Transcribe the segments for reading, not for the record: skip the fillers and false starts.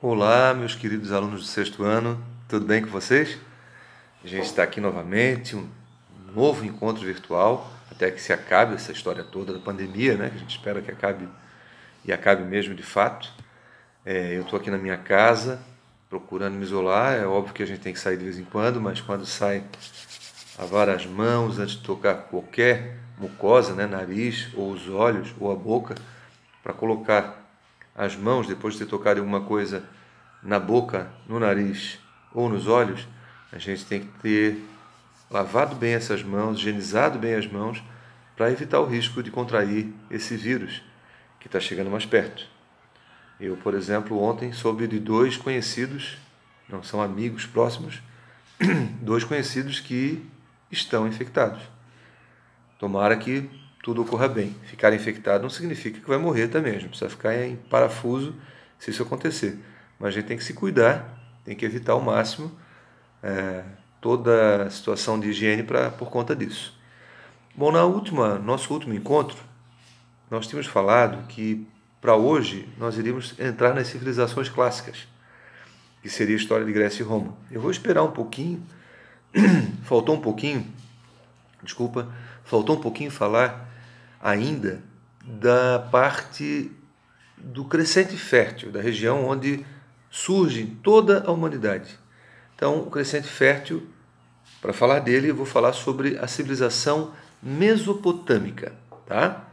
Olá, meus queridos alunos do sexto ano, tudo bem com vocês? A gente está aqui novamente, um novo encontro virtual, até que se acabe essa história toda da pandemia, né? Que a gente espera que acabe e acabe mesmo de fato. Eu estou aqui na minha casa, procurando me isolar. É óbvio que a gente tem que sair de vez em quando, mas quando sai, lavar as mãos antes de tocar qualquer mucosa, né? Nariz, ou os olhos, ou a boca, para colocar as mãos, depois de ter tocado alguma coisa na boca, no nariz ou nos olhos, a gente tem que ter lavado bem essas mãos, higienizado bem as mãos, para evitar o risco de contrair esse vírus que está chegando mais perto. Eu, por exemplo, ontem soube de dois conhecidos, não são amigos próximos, dois conhecidos que estão infectados. Tomara que tudo ocorra bem. Ficar infectado não significa que vai morrer também. A gente precisa ficar em parafuso se isso acontecer. Mas a gente tem que se cuidar, tem que evitar ao máximo toda a situação de higiene por conta disso. Bom, nosso último encontro, nós tínhamos falado que para hoje nós iríamos entrar nas civilizações clássicas, que seria a história de Grécia e Roma. Eu vou esperar um pouquinho, faltou um pouquinho falar ainda da parte do Crescente Fértil, da região onde surge toda a humanidade. Então, o Crescente Fértil, para falar dele, eu vou falar sobre a civilização mesopotâmica, tá?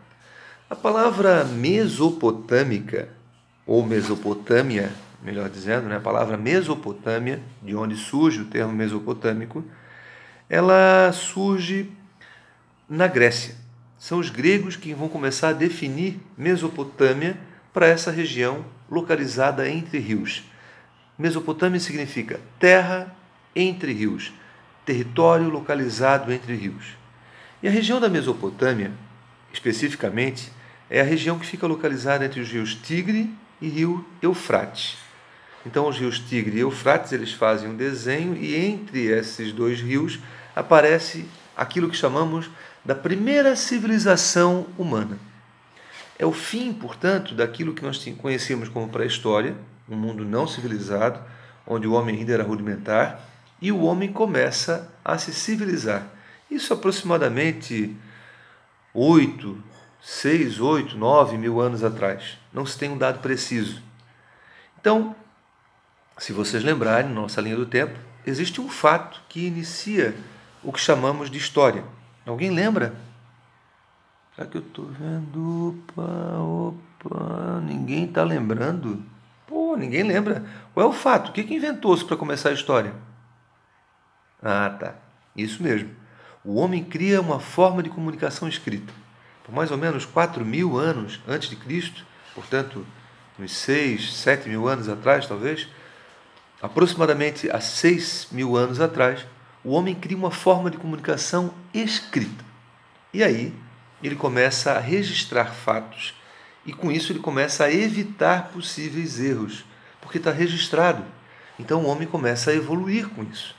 A palavra mesopotâmica, ou Mesopotâmia, melhor dizendo, né? A palavra Mesopotâmia, de onde surge o termo mesopotâmico, ela surge na Grécia. São os gregos que vão começar a definir Mesopotâmia para essa região localizada entre rios. Mesopotâmia significa terra entre rios, território localizado entre rios. E a região da Mesopotâmia, especificamente, é a região que fica localizada entre os rios Tigre e rio Eufrates. Então, os rios Tigre e Eufrates, eles fazem um desenho e entre esses dois rios aparece aquilo que chamamos da primeira civilização humana. É o fim, portanto, daquilo que nós conhecíamos como pré-história, um mundo não civilizado, onde o homem ainda era rudimentar, e o homem começa a se civilizar. Isso aproximadamente 6, 8, 9 mil anos atrás. Não se tem um dado preciso. Então, se vocês lembrarem, na nossa linha do tempo, existe um fato que inicia o que chamamos de história. Alguém lembra? Será que eu estou vendo? Opa, ninguém está lembrando? Pô, ninguém lembra. Qual é o fato? O que inventou-se para começar a história? Ah, tá. Isso mesmo. O homem cria uma forma de comunicação escrita. Por mais ou menos 4.000 anos antes de Cristo, portanto, uns 6, 7 mil anos atrás, talvez, aproximadamente há 6.000 anos atrás, o homem cria uma forma de comunicação escrita. E aí ele começa a registrar fatos e com isso ele começa a evitar possíveis erros, porque está registrado. Então o homem começa a evoluir com isso.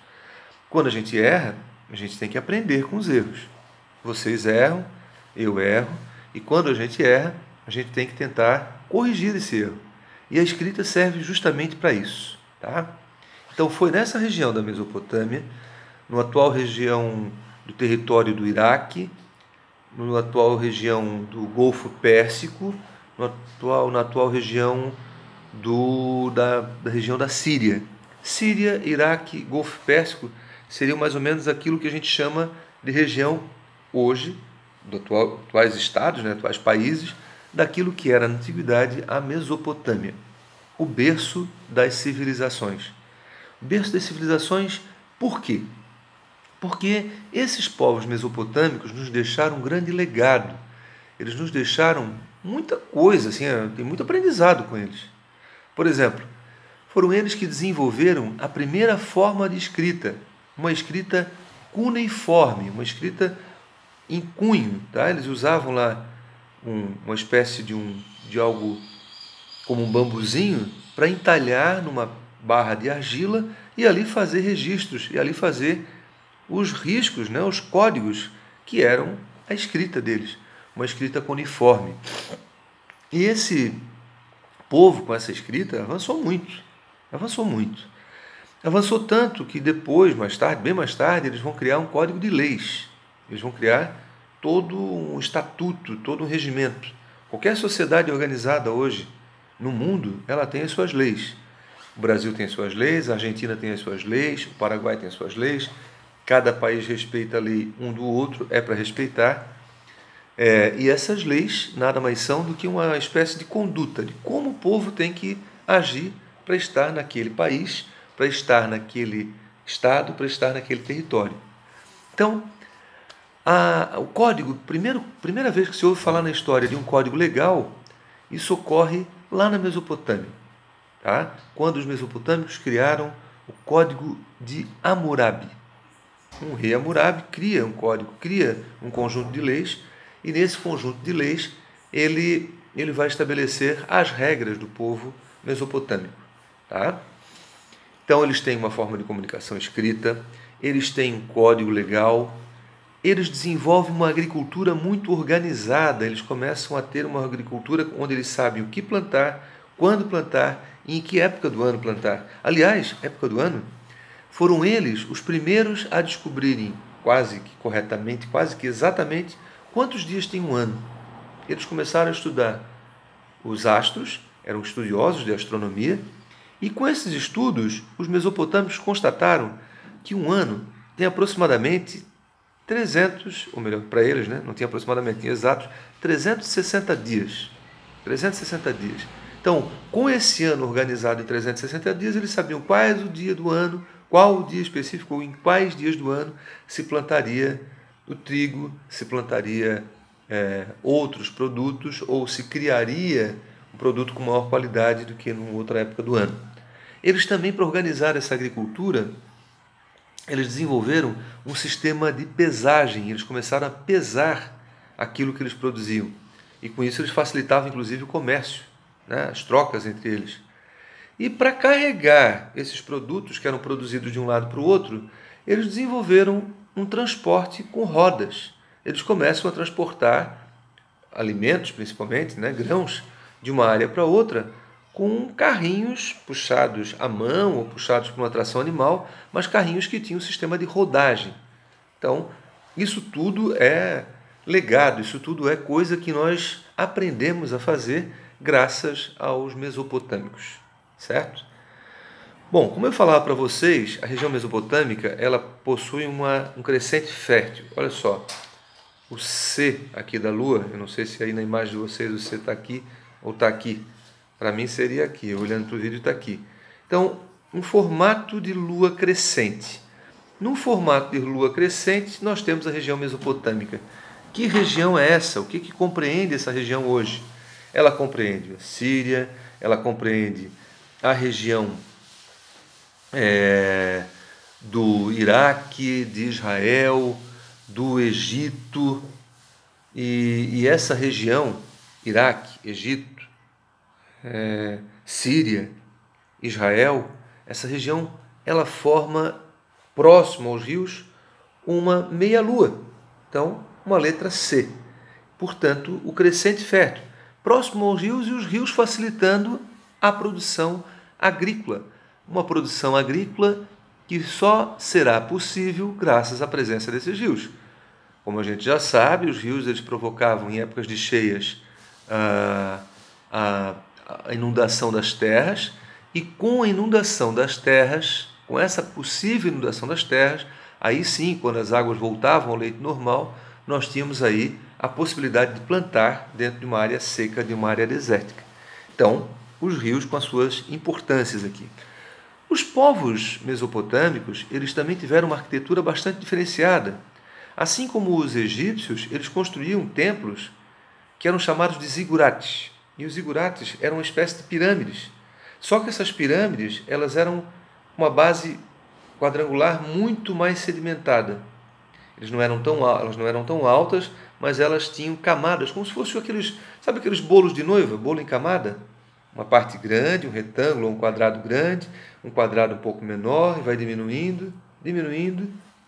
Quando a gente erra, a gente tem que aprender com os erros. Vocês erram, eu erro, e quando a gente erra, a gente tem que tentar corrigir esse erro. E a escrita serve justamente para isso, tá? Então foi nessa região da Mesopotâmia, na atual região do território do Iraque, na atual região do Golfo Pérsico, na atual região da região da Síria. Síria, Iraque, Golfo Pérsico seriam mais ou menos aquilo que a gente chama de região hoje, atuais estados, né, atuais países, daquilo que era na antiguidade a Mesopotâmia, o berço das civilizações. O berço das civilizações, por quê? Porque esses povos mesopotâmicos nos deixaram um grande legado. Eles nos deixaram muita coisa, assim, tem muito aprendizado com eles. Por exemplo, foram eles que desenvolveram a primeira forma de escrita, uma escrita cuneiforme, uma escrita em cunho. Tá? Eles usavam lá uma espécie de algo como um bambuzinho para entalhar numa barra de argila e ali fazer registros, e ali fazer os riscos, né, os códigos que eram a escrita deles, uma escrita cuneiforme. E esse povo com essa escrita avançou muito. Avançou muito. Avançou tanto que depois, mais tarde, bem mais tarde, eles vão criar um código de leis. Eles vão criar todo um estatuto, todo um regimento. Qualquer sociedade organizada hoje no mundo, ela tem as suas leis. O Brasil tem as suas leis, a Argentina tem as suas leis, o Paraguai tem as suas leis. Cada país respeita a lei um do outro, é para respeitar. E essas leis nada mais são do que uma espécie de conduta de como o povo tem que agir para estar naquele país, para estar naquele estado, para estar naquele território. Então, o código, primeira vez que se ouve falar na história de um código legal, isso ocorre lá na Mesopotâmia, tá? Quando os mesopotâmicos criaram o Código de Hammurabi. Um rei Hammurabi cria um código, cria um conjunto de leis, e nesse conjunto de leis ele vai estabelecer as regras do povo mesopotâmico. Tá? Então eles têm uma forma de comunicação escrita, eles têm um código legal, eles desenvolvem uma agricultura muito organizada, eles começam a ter uma agricultura onde eles sabem o que plantar, quando plantar e em que época do ano plantar. Aliás, época do ano, foram eles os primeiros a descobrirem quase que corretamente, quase que exatamente quantos dias tem um ano. Eles começaram a estudar os astros, eram estudiosos de astronomia, e com esses estudos, os mesopotâmicos constataram que um ano tem aproximadamente 300, ou melhor, para eles, né? Não tinha aproximadamente, tinha exatos 360 dias. 360 dias. Então, com esse ano organizado em 360 dias, eles sabiam qual o dia do ano, qual o dia específico, ou em quais dias do ano se plantaria o trigo, se plantaria outros produtos, ou se criaria um produto com maior qualidade do que em outra época do ano. Eles também, para organizar essa agricultura, eles desenvolveram um sistema de pesagem, eles começaram a pesar aquilo que eles produziam. E com isso eles facilitavam, inclusive, o comércio, né? As trocas entre eles. E para carregar esses produtos que eram produzidos de um lado para o outro, eles desenvolveram um transporte com rodas. Eles começam a transportar alimentos, principalmente, né? Grãos, de uma área para outra, com carrinhos puxados à mão ou puxados por uma tração animal, mas carrinhos que tinham um sistema de rodagem. Então, isso tudo é legado, isso tudo é coisa que nós aprendemos a fazer graças aos mesopotâmicos, certo? Bom, como eu falava para vocês, a região mesopotâmica ela possui um crescente fértil. Olha só, o C aqui da Lua, eu não sei se aí na imagem de vocês o C está aqui ou está aqui. Para mim seria aqui, olhando para o vídeo está aqui. Então, um formato de lua crescente. Num formato de lua crescente, nós temos a região mesopotâmica. Que região é essa? O que compreende essa região hoje? Ela compreende a Síria, ela compreende a região do Iraque, de Israel, do Egito. E essa região, Iraque, Egito, Síria, Israel, essa região ela forma próximo aos rios uma meia-lua, então uma letra C. Portanto, o crescente fértil, próximo aos rios e os rios facilitando a produção agrícola. Uma produção agrícola que só será possível graças à presença desses rios. Como a gente já sabe, os rios eles provocavam em épocas de cheias a inundação das terras, e com a inundação das terras, com essa possível inundação das terras, aí sim, quando as águas voltavam ao leito normal, nós tínhamos aí a possibilidade de plantar dentro de uma área seca, de uma área desértica. Então, os rios com as suas importâncias aqui. Os povos mesopotâmicos, eles também tiveram uma arquitetura bastante diferenciada. Assim como os egípcios, eles construíam templos que eram chamados de zigurates. E os zigurates eram uma espécie de pirâmides. Só que essas pirâmides elas eram uma base quadrangular muito mais sedimentada. Elas não eram tão altas, mas elas tinham camadas, como se fossem aqueles bolos de noiva, bolo em camada? Uma parte grande, um retângulo, um quadrado grande, um quadrado um pouco menor, e vai diminuindo,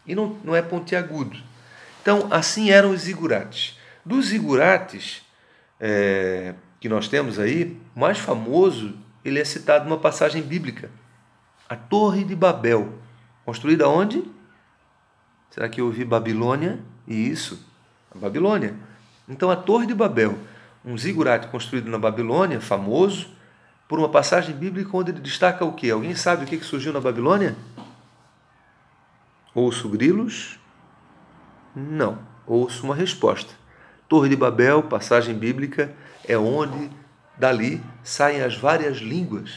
e não é pontiagudo. Então, assim eram os zigurates. Dos zigurates que nós temos aí, o mais famoso, ele é citado numa passagem bíblica, A Torre de Babel, construída onde? Será que eu ouvi Babilônia? Isso, a Babilônia. Então a Torre de Babel, um zigurate construído na Babilônia, famoso, por uma passagem bíblica onde ele destaca o quê? Alguém sabe o que surgiu na Babilônia? Ouço grilos? Não. Ouço uma resposta. Torre de Babel, passagem bíblica, é onde dali saem as várias línguas,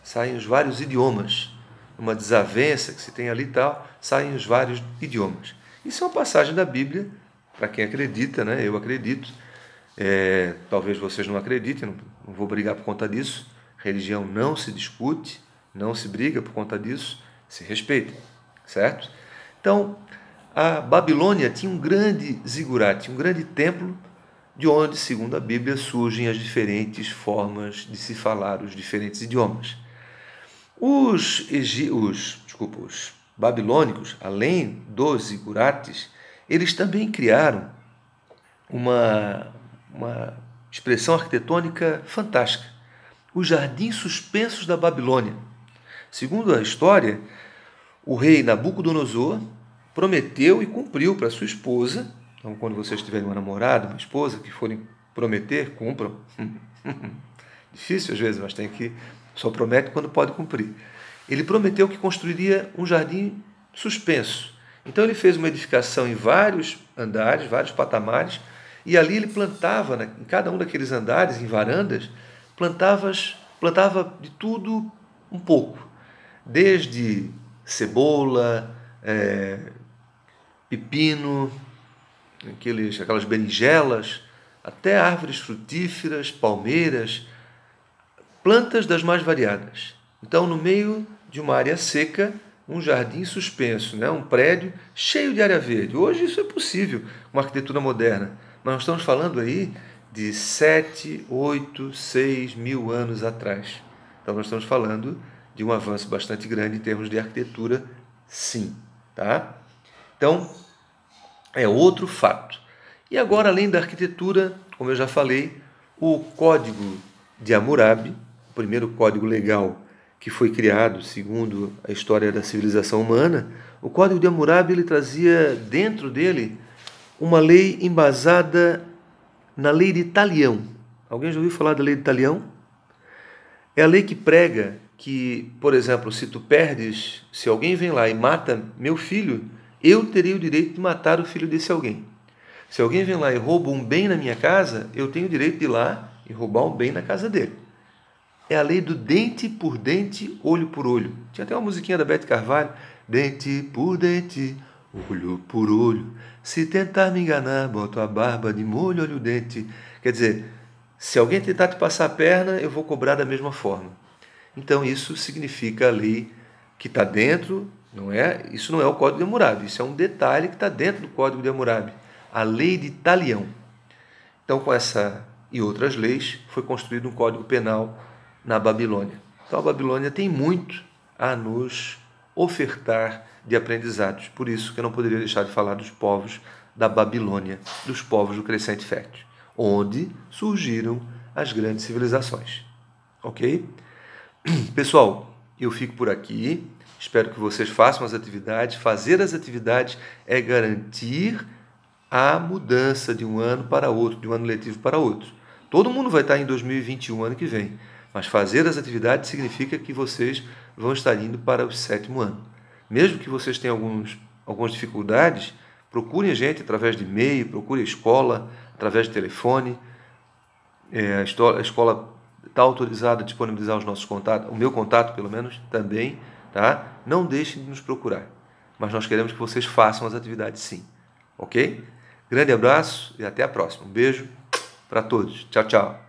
saem os vários idiomas. Uma desavença que se tem ali e tal, saem os vários idiomas. Isso é uma passagem da Bíblia, para quem acredita, né? Eu acredito. Talvez vocês não acreditem, não vou brigar por conta disso. Religião não se discute, não se briga por conta disso, se respeita, certo? Então, a Babilônia tinha um grande zigurate, um grande templo, de onde, segundo a Bíblia, surgem as diferentes formas de se falar os diferentes idiomas. Os babilônicos, além dos zigurates, eles também criaram uma expressão arquitetônica fantástica, os jardins suspensos da Babilônia. Segundo a história, o rei Nabucodonosor prometeu e cumpriu para sua esposa. Então, quando vocês tiverem uma namorada, uma esposa, que forem prometer, cumpram. Difícil às vezes, mas só promete quando pode cumprir. Ele prometeu que construiria um jardim suspenso. Então ele fez uma edificação em vários andares, vários patamares, e ali ele plantava, em cada um daqueles andares, em varandas, plantava de tudo um pouco. Desde cebola, pepino, aquelas berinjelas, até árvores frutíferas, palmeiras, plantas das mais variadas. Então, no meio de uma área seca, um jardim suspenso, um prédio cheio de área verde. Hoje isso é possível, uma arquitetura moderna. Mas nós estamos falando aí de 7, 8, 6 mil anos atrás. Então, nós estamos falando de um avanço bastante grande em termos de arquitetura, sim. Tá? Então, é outro fato. E agora, além da arquitetura, como eu já falei, o Código de Hammurabi, o primeiro código legal que foi criado segundo a história da civilização humana, o Código de Hammurabi ele trazia dentro dele uma lei embasada na lei de Talião. Alguém já ouviu falar da lei de Talião? É a lei que prega que, por exemplo, se alguém vem lá e mata meu filho, eu teria o direito de matar o filho desse alguém. Se alguém vem lá e rouba um bem na minha casa, eu tenho o direito de ir lá e roubar um bem na casa dele. É a lei do dente por dente, olho por olho. Tinha até uma musiquinha da Beth Carvalho. Dente por dente, olho por olho. Se tentar me enganar, boto a barba de molho, olho dente. Quer dizer, se alguém tentar te passar a perna, eu vou cobrar da mesma forma. Então isso significa a lei que está dentro, isso não é o Código de Hammurabi, isso é um detalhe que está dentro do Código de Hammurabi, a lei de Talião. Então, com essa e outras leis, foi construído um Código Penal na Babilônia. Então a Babilônia tem muito a nos ofertar de aprendizados. Por isso que eu não poderia deixar de falar dos povos da Babilônia, dos povos do Crescente Fértil, onde surgiram as grandes civilizações. Ok? Pessoal, eu fico por aqui. Espero que vocês façam as atividades. Fazer as atividades é garantir a mudança de um ano para outro, de um ano letivo para outro. Todo mundo vai estar em 2021, ano que vem. Mas fazer as atividades significa que vocês vão estar indo para o 7º ano. Mesmo que vocês tenham algumas dificuldades, procurem a gente através de e-mail, procure a escola através de telefone. A escola está autorizada a disponibilizar os nossos contatos, o meu contato pelo menos também. Tá? Não deixem de nos procurar. Mas nós queremos que vocês façam as atividades sim. Ok? Grande abraço e até a próxima. Um beijo para todos. Tchau, tchau.